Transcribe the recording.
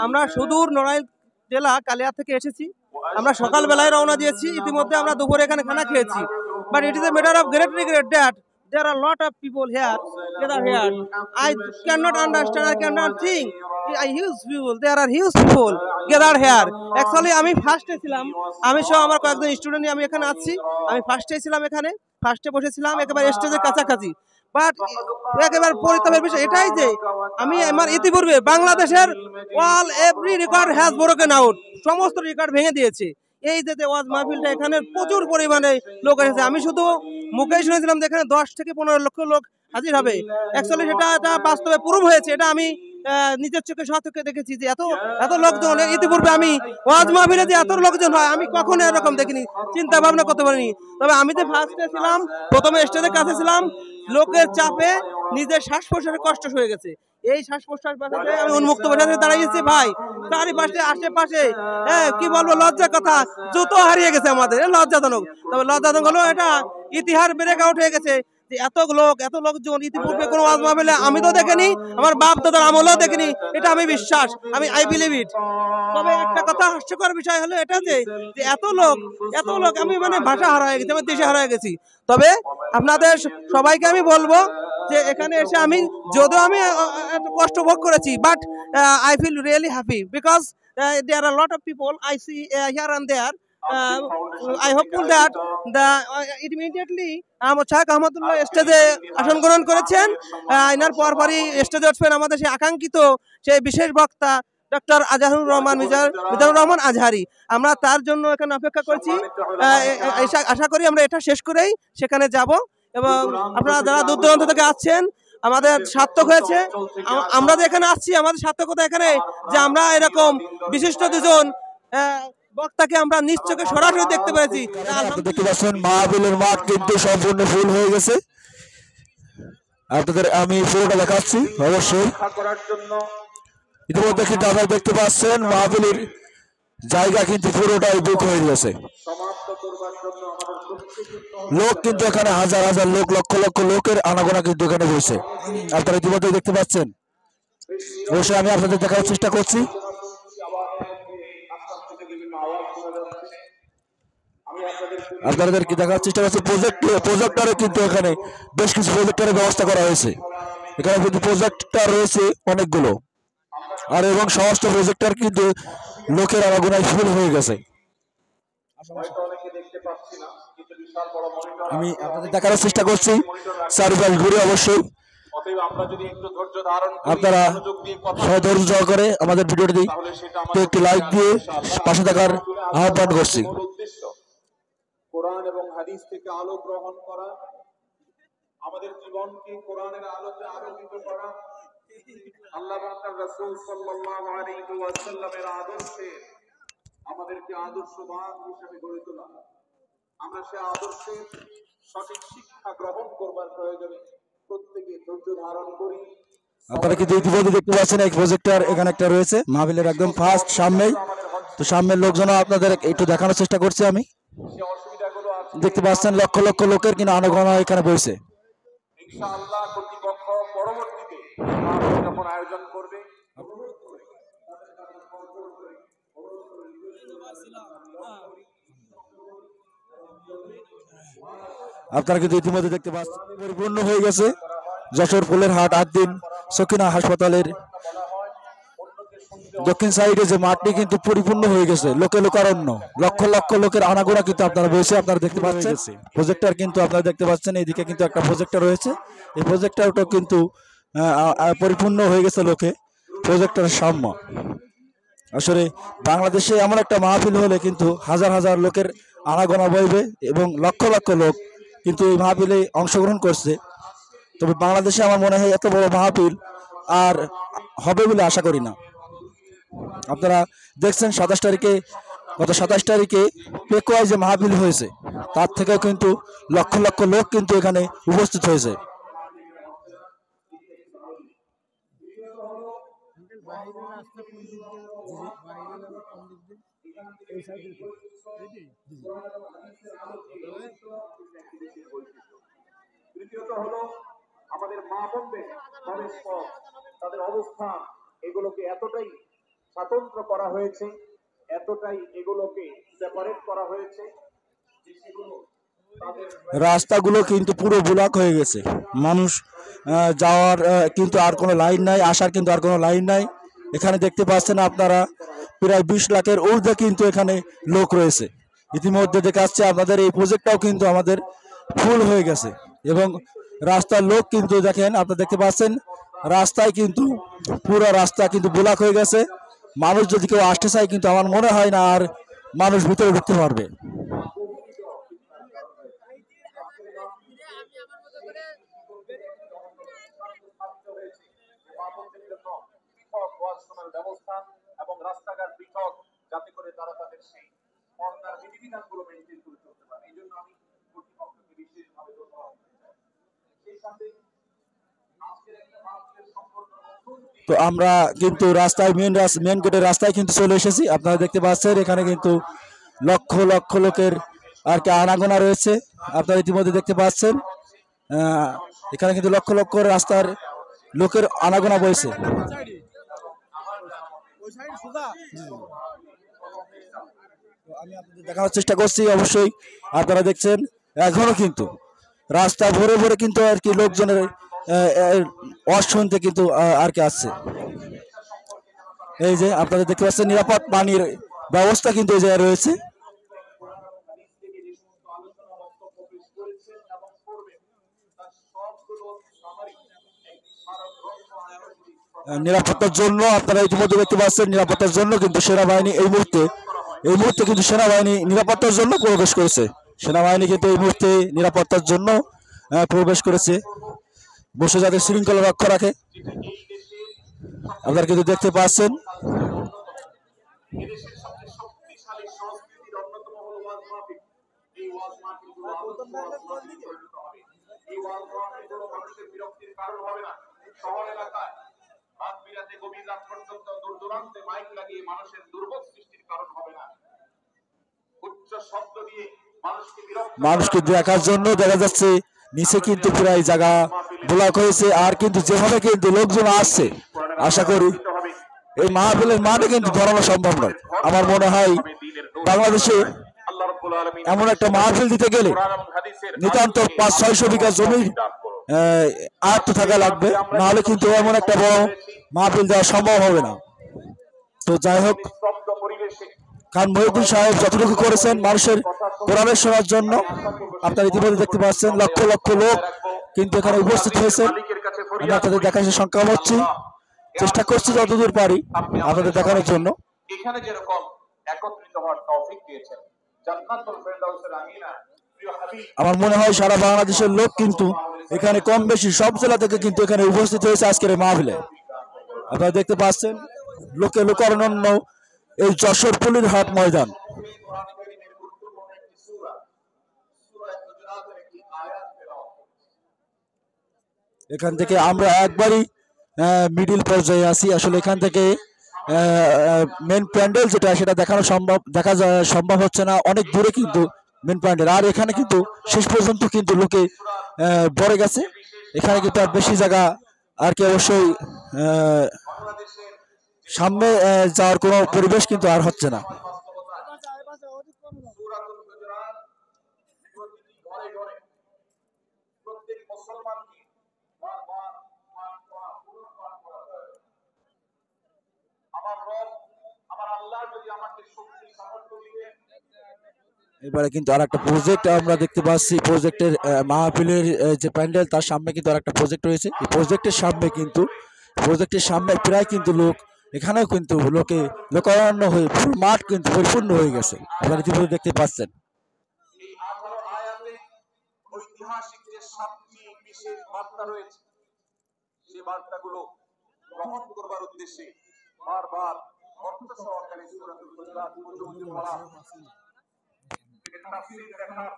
আমরা সুদূর নড়াইল জেলা কালিয়া থেকে এসেছি। আমরা সকালবেলায় রওনা দিয়েছি, ইতিমধ্যে আমরা দুপুরে এখানে খানা খেয়েছি। But it is a matter of great regret that there are a lot of people here gather here. I cannot understand, I cannot think. Huge people, there are huge people gather here. Actually আমি ফার্স্টে ছিলাম, আমি সহ আমার কয়েকজন student আমি এখানে আছি। আমি ফার্স্টে ছিলাম, এখানে ফার্স্টে বসেছিলাম একেবারে স্টেজের কাছাকাছি। বাট একেবারে পরিতাপের বিষয় এটাই যে আমি আমার ইতিপূর্বে বাংলাদেশের all every record has broken out, সমস্ত রেকর্ড ভেঙে দিয়েছে। এই যে ওয়াজ মাহফিলটা এখানে প্রচুর পরিমাণে লোক এসেছে। আমি শুধু মুখেই শুনেছিলাম যে এখানে 10 থেকে 15 লক্ষ লোক হাজির হবে। অ্যাকচুয়ালি সেটা বাস্তবে প্রুভ হয়েছে। এটা আমি নিজের চোখে সচক্ষে দেখেছি যে এত লোকজন ইতিপূর্বে আমি ওয়াজ মাহফিলে যে এত লোকজন হয় আমি কখনো এরকম দেখিনি, চিন্তা ভাবনা করতে পারিনি। তবে আমি যে ফার্স্টে ছিলাম, প্রথমে স্টেজের কাছে ছিলাম, লোকের চাপে নিজের শ্বাস প্রশ্বাসের কষ্ট হয়ে গেছে। এই শ্বাস প্রশ্বাস বাঁচাতে আমি উন্মুক্ত বসে দাঁড়িয়েছি ভাই। চারিপাশে আশেপাশে কি বলবো, লজ্জার কথা, জুতো হারিয়ে গেছে আমাদের, লজ্জাজনক। তবে লজ্জাজনক হলো এটা ইতিহাস ব্রেক আউট হয়ে গেছে যে এত লোকজন ইতিপূর্বে কোনো ওয়াজ মাহফিলে আমি তো দেখিনি, আমার বাপ দাদার আমলেও দেখিনি। এটা আমি বিশ্বাস, আই বিলিভ ইট। তবে একটা কথা হাস্যকর বিষয় হলো এটা যে এত লোক আমি মানে ভাষা হারিয়ে গেছি, আমি দেশে হারিয়ে গেছি। তবে আপনাদের সবাইকে আমি বলবো যে এখানে এসে আমি যদিও আমি এত কষ্ট ভোগ করেছি, but I feel really happy because there are a lot of people I see here and there. I hopeful that immediately Shah Ahmadullah স্টেজে আসন গ্রহণ করেছেন। এনার পরপরই স্টেজে উঠবেন আমাদের সেই আকাঙ্ক্ষিত সেই বিশেষ বক্তা ডক্টর আজহারুর রহমান মিজানুর রহমান আজহারি। আমরা তার জন্য এখানে অপেক্ষা করছি। আশা করি আমরা এটা শেষ করেই সেখানে যাব এবং আপনারা যারা দূর দূরান্ত থেকে আসছেন আমাদের সার্থক হয়েছে। আমরা যে এখানে আসছি আমাদের সার্থকতা এখানে যে আমরা এরকম বিশিষ্ট দুজন বক্তাকে আমরা নিজ চোখে সরাসরি দেখতে পেরেছি। দেখতে পাচ্ছেন মাহফিলের মাঠ কিন্তু সম্পূর্ণ ফুল হয়ে গেছে। আপনাদের আমি পুরোটা দেখাচ্ছি অবশ্যই। ইতিমধ্যে কিন্তু আপনারা দেখতে পাচ্ছেন মাহফিলের জায়গা কিন্তু পুরোটাই বুক হয়ে গেছে। লোক কিন্তু এখানে হাজার হাজার লোক, লক্ষ লক্ষ লোকের আনাগোনা কিন্তু এখানে বসে আপনারা ইতিমধ্যে দেখতে পাচ্ছেন। অবশ্যই আমি আপনাদের দেখার চেষ্টা করছি। আপনাদেরকে দেখার চেষ্টা করছি প্রজেক্টরে কিন্তু এখানে বেশ কিছু প্রজেক্টরের ব্যবস্থা করা হয়েছে। এখানে কিন্তু প্রজেক্টর রয়েছে অনেকগুলো, আর এবং সমস্ত প্রজেক্টর কিন্তু লোকের আনাগোনায় ফুল হয়ে গেছে। আমি আপনাদের দেখার চেষ্টা করছি চারপাশ ঘুরে। অবশ্যই আপনারা ধৈর্য সহকারে আমাদের ভিডিওটি একটি লাইক দিয়ে পাশে থাকার আহ্বান করছি। কোরআন এবং হাদিস থেকে আলো গ্রহণ করা, আমাদের জীবনকে কোরআনের আলোতে আলোকিত করা, আল্লাহ এবং রাসূল সাল্লাল্লাহু আলাইহি ওয়াসাল্লামের আদর্শে আমাদেরকে আদর্শবান হিসেবে গড়ে তোলা। আমরা সে আদর্শে সঠিক শিক্ষা গ্রহণ করবার প্রয়োজনে প্রত্যেকে ধৈর্য ধারণ করি। আপনারা কিন্তু ইতিমধ্যে দেখতে পাচ্ছেন এক প্রজেক্টর এখানে একটা রয়েছে মাহফিলের একদম ফার্স্ট সামনেই। তো সামনের লোকজন আপনাদের একটু দেখানোর চেষ্টা করছি আমি। দেখতে পাচ্ছেন লক্ষ লক্ষ লোকের কিন্তু আনাগোনা এখানে বসে। ইনশাআল্লাহ কর্তৃপক্ষ পরবর্তীতে যখন আয়োজন করবে আপনারা কিন্তু ইতিমধ্যে দেখতে পাচ্ছেন পরিপূর্ণ হয়ে গেছে যশোর ফুলের হাট 8 দিন সকিনা হাসপাতালের দক্ষিণ সাইডে যে মাঠটি কিন্তু পরিপূর্ণ হয়ে গেছে। লোকে লোকারণ্য, লক্ষ লক্ষ লোকের আনাগোনা কিন্তু আপনারা বসে আপনারা দেখতে পাচ্ছেন। প্রজেক্টর কিন্তু আপনারা দেখতে পাচ্ছেন, এইদিকে কিন্তু একটা প্রজেক্টর রয়েছে। এই প্রজেক্টরটা কিন্তু পরিপূর্ণ হয়ে গেছে লোকে প্রজেক্টরের সামনে। আসলে বাংলাদেশে এমন একটা মাহফিল হলে কিন্তু হাজার হাজার লোকের আনাগোনা বইবে এবং লক্ষ লক্ষ লোক কিন্তু এই মাহফিলে অংশগ্রহণ করছে। তবে বাংলাদেশে আমার মনে হয় এত বড় মাহফিল আর হবে বলে আশা করি না। আপনারা দেখছেন 27 তারিখে, গত 27 তারিখে পেকুয়ায় যে মাহফিল হয়েছে তার থেকেও কিন্তু লক্ষ লক্ষ লোক কিন্তু এখানে উপস্থিত হয়েছে। তৃতীয়ত হলো আমাদের মা বোনদের তাদের অবস্থান, এগুলোকে এতটাই স্বতন্ত্র করা হয়েছে, এতটাই এগুলোকে সেপারেট করা হয়েছে যে সেগুলো তাদের রাস্তাগুলো কিন্তু পুরো ব্লক হয়ে গেছে। মানুষ যাওয়ার কিন্তু আর কোনো লাইন নাই, আসার কিন্তু আর কোনো লাইন নাই। এখানে দেখতে পাচ্ছেন আপনারা প্রায় 20 লাখের ঊর্ধ্বে কিন্তু এখানে লোক রয়েছে। ইতিমধ্যে দেখা যাচ্ছে আপনাদের এই প্রজেক্টটাও কিন্তু আমাদের ফুল হয়ে গেছে এবং রাস্তার লোক কিন্তু দেখেন, আপনারা দেখতে পাচ্ছেন রাস্তায় কিন্তু পুরো রাস্তা কিন্তু ব্লক হয়ে গেছে। মানুষ যদি কেউ আসতে চায় কিন্তু আমার মনে হয় না আর মানুষ ভিতরে ঢুকতে পারবে। ব্যবস্থা এবং রাস্তাঘাট পৃথক, যাতে করে তারা তাদের সেই পর্দার বিধিবিধানগুলো মেনটেন করে চলতে পারে। এই জন্য আমি কর্তৃপক্ষকে বিশেষভাবে ধন্যবাদ জানাই। সেই সাথে আজকের একটা মাহফিলের সম্পূর্ণ তো আমরা কিন্তু রাস্তায় মেন গেটের রাস্তায় কিন্তু চলে এসেছি। আপনারা দেখতে পাচ্ছেন এখানে কিন্তু লক্ষ লক্ষ লোকের আর কি আনাগোনা রয়েছে। আপনারা ইতিমধ্যে দেখতে পাচ্ছেন এখানে কিন্তু লক্ষ লক্ষ রাস্তার লোকের আনাগোনা বইছে। আমি আপনাদের দেখানোর চেষ্টা করছি, অবশ্যই আপনারা দেখছেন এখনো কিন্তু রাস্তা ভরে ভরে কিন্তু আর কি লোকজনের ওয়াজ শুনতে কিন্তু আর কি আসছে। এই যে আপনারা দেখতে পাচ্ছেন নিরাপদ পানির ব্যবস্থা কিন্তু এই জায়গায় রয়েছে। নিরাপত্তার জন্য আপনারা ইতিমধ্যে দেখতে পাচ্ছেন নিরাপত্তার জন্য কিন্তু সেনাবাহিনী এই মুহূর্তে কিন্তু সেনাবাহিনী নিরাপত্তার জন্য প্রবেশ করেছে। সেনাবাহিনী কিন্তু এই মুহূর্তে নিরাপত্তার জন্য প্রবেশ করেছে, বসে যাতে শৃঙ্খলা রক্ষা রাখে। আপনারা কিন্তু দেখতে পাচ্ছেন এদেশের সবচেয়ে শক্তিশালী সংস্কৃতির অন্যতম হলো ওয়াজ মাহফিল। এই ওয়াজ মাহফিলগুলো এই ওয়াজ মাহফিলগুলো মানুষের বিরক্তির কারণ হবে না। শহর এলাকায় রাত বিরাতে গভীর রাত পর্যন্ত দূর দূরান্তে মাইক লাগিয়ে মানুষের দুর্ভোগ সৃষ্টির কারণ হবে না। উচ্চ শব্দ দিয়ে মানুষকে দেখার জন্য দেখা যাচ্ছে নিচে কিন্তু প্রায় জায়গা ব্লক হয়েছে। আর কিন্তু যেভাবে কিন্তু লোকজন আসছে, আশা করি এই মাহফিলের মাঠে কিন্তু ধরানো সম্ভব নয়। আমার মনে হয় বাংলাদেশে এমন একটা মাহফিল দিতে গেলে নিতান্ত 500-600 বিঘা জমি আয়ত্ত থাকা লাগবে, নাহলে কিন্তু এমন একটা বড় মাহফিল দেওয়া সম্ভব হবে না। তো যাই হোক, খান মহিউদ্দিন সাহেব যতটুকু করেছেন মানুষের কোরআনের শোনার জন্য, আপনারা ইতিমধ্যে দেখতে পাচ্ছেন লক্ষ লক্ষ লোক কিন্তু এখানে উপস্থিত হয়েছে। আমি আপনাদের দেখার সংখ্যা হচ্ছি, চেষ্টা করছি যতদূর পারি আপনাদের দেখানোর জন্য। এখানে যেরকম একত্রিত হওয়ার তৌফিক দিয়েছেন, জান্নাতুল ফেরদাউসের আমিনা আমার মনে হয় সারা বাংলাদেশের লোক কিন্তু এখানে কম বেশি সব জেলা থেকে কিন্তু এখানে উপস্থিত হয়েছে আজকের এই মাহফিলে। আপনারা দেখতে পাচ্ছেন লোকে লোকারণ্য এই যশোর পুলির হাট ময়দান। এখান থেকে আমরা একবারই মিডিল পর্যায়ে আছি। আসলে এখান থেকে মেন প্যান্ডেল যেটা সেটা দেখা সম্ভব হচ্ছে না, অনেক দূরে কিন্তু মেন প্যান্ডেল। আর এখানে কিন্তু শেষ পর্যন্ত কিন্তু লোকে ভরে গেছে। এখানে কিন্তু আর বেশি জায়গা আর কি অবশ্যই সামনে যাওয়ার কোনো পরিবেশ কিন্তু আর হচ্ছে না। এবারে কিন্তু আর একটা প্রজেক্ট আমরা দেখতে পাচ্ছি, প্রজেক্টের মাহফিলের যে প্যান্ডেল তার সামনে কিন্তু আর একটা প্রজেক্ট রয়েছে। এই প্রজেক্টের সামনে প্রায় কিন্তু লোক, এখানেও কিন্তু লোকারণ্য হয়ে পুরো মাঠ কিন্তু পরিপূর্ণ হয়ে গেছে। আপনারা ইতিমধ্যে দেখতে পাচ্ছেন। এই 18 আয়াতে ঐতিহাসিক যে 7টি বিশেষ বার্তা রয়েছে, সেই বার্তাগুলো গ্রহণ করবার উদ্দেশ্যে বারবার অর্থ সহকারে সূরাতুল হুজুরাত পড়া, তাফসীর দেখার